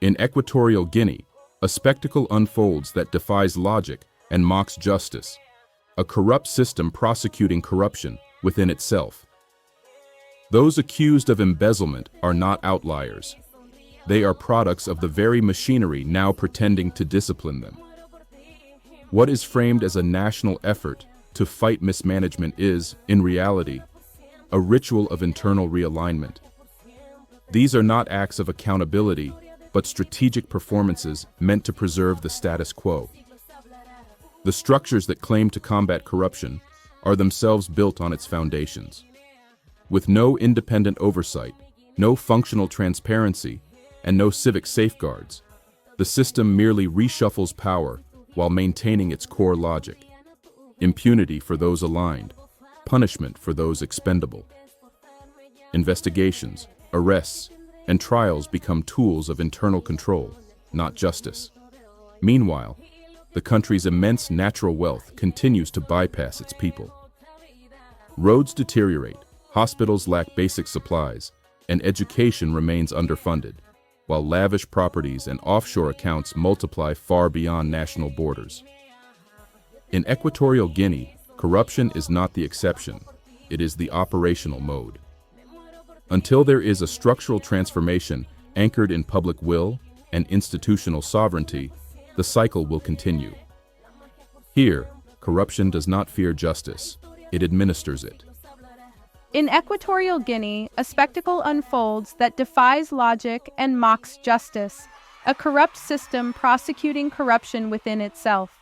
In Equatorial Guinea, a spectacle unfolds that defies logic and mocks justice, a corrupt system prosecuting corruption within itself. Those accused of embezzlement are not outliers. They are products of the very machinery now pretending to discipline them. What is framed as a national effort to fight mismanagement is, in reality, a ritual of internal realignment. These are not acts of accountability, but strategic performances meant to preserve the status quo. The structures that claim to combat corruption are themselves built on its foundations. With no independent oversight, no functional transparency, and no civic safeguards, the system merely reshuffles power while maintaining its core logic: impunity for those aligned, punishment for those expendable. Investigations, arrests, and trials become tools of internal control, not justice. Meanwhile, the country's immense natural wealth continues to bypass its people. Roads deteriorate, hospitals lack basic supplies, and education remains underfunded, while lavish properties and offshore accounts multiply far beyond national borders. In Equatorial Guinea, corruption is not the exception, it is the operational mode. Until there is a structural transformation anchored in public will and institutional sovereignty, the cycle will continue. Here, corruption does not fear justice, it administers it. In Equatorial Guinea, a spectacle unfolds that defies logic and mocks justice, a corrupt system prosecuting corruption within itself.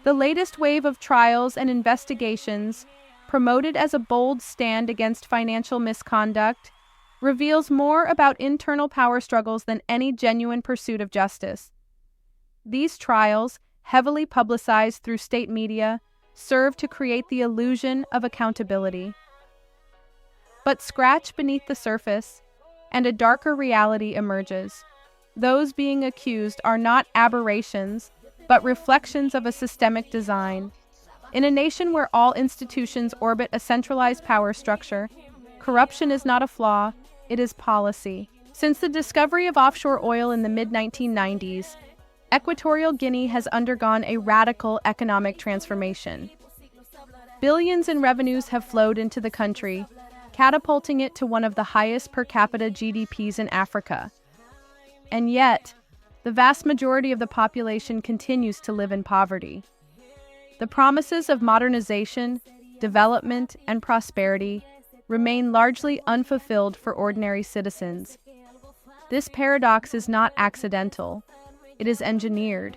The latest wave of trials and investigations, promoted as a bold stand against financial misconduct, reveals more about internal power struggles than any genuine pursuit of justice. These trials, heavily publicized through state media, serve to create the illusion of accountability. But scratch beneath the surface, and a darker reality emerges. Those being accused are not aberrations, but reflections of a systemic design. In a nation where all institutions orbit a centralized power structure, corruption is not a flaw, it is policy. Since the discovery of offshore oil in the mid-1990s, Equatorial Guinea has undergone a radical economic transformation. Billions in revenues have flowed into the country, catapulting it to one of the highest per capita GDPs in Africa. And yet, the vast majority of the population continues to live in poverty. The promises of modernization, development, and prosperity remain largely unfulfilled for ordinary citizens. This paradox is not accidental, it is engineered.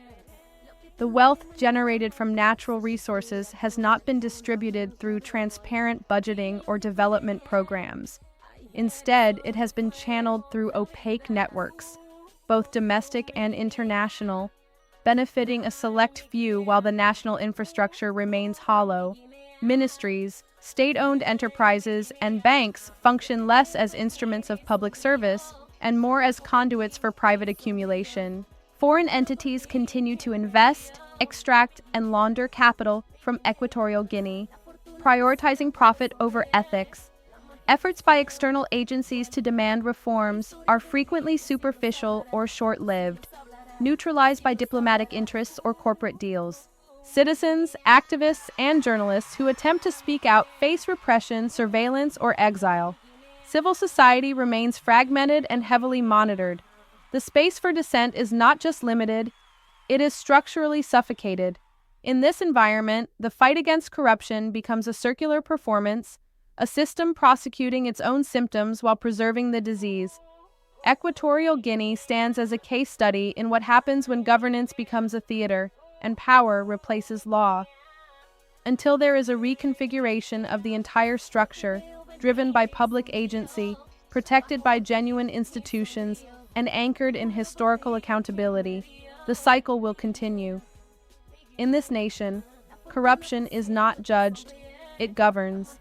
The wealth generated from natural resources has not been distributed through transparent budgeting or development programs. Instead, it has been channeled through opaque networks, both domestic and international, benefiting a select few while the national infrastructure remains hollow. Ministries, state-owned enterprises, and banks function less as instruments of public service and more as conduits for private accumulation. Foreign entities continue to invest, extract, and launder capital from Equatorial Guinea, prioritizing profit over ethics. Efforts by external agencies to demand reforms are frequently superficial or short-lived, neutralized by diplomatic interests or corporate deals. Citizens, activists, and journalists who attempt to speak out face repression, surveillance, or exile. Civil society remains fragmented and heavily monitored. The space for dissent is not just limited, it is structurally suffocated. In this environment, the fight against corruption becomes a circular performance, a system prosecuting its own symptoms while preserving the disease. Equatorial Guinea stands as a case study in what happens when governance becomes a theater and power replaces law. Until there is a reconfiguration of the entire structure, driven by public agency, protected by genuine institutions, and anchored in historical accountability, the cycle will continue. In this nation, corruption is not judged, it governs.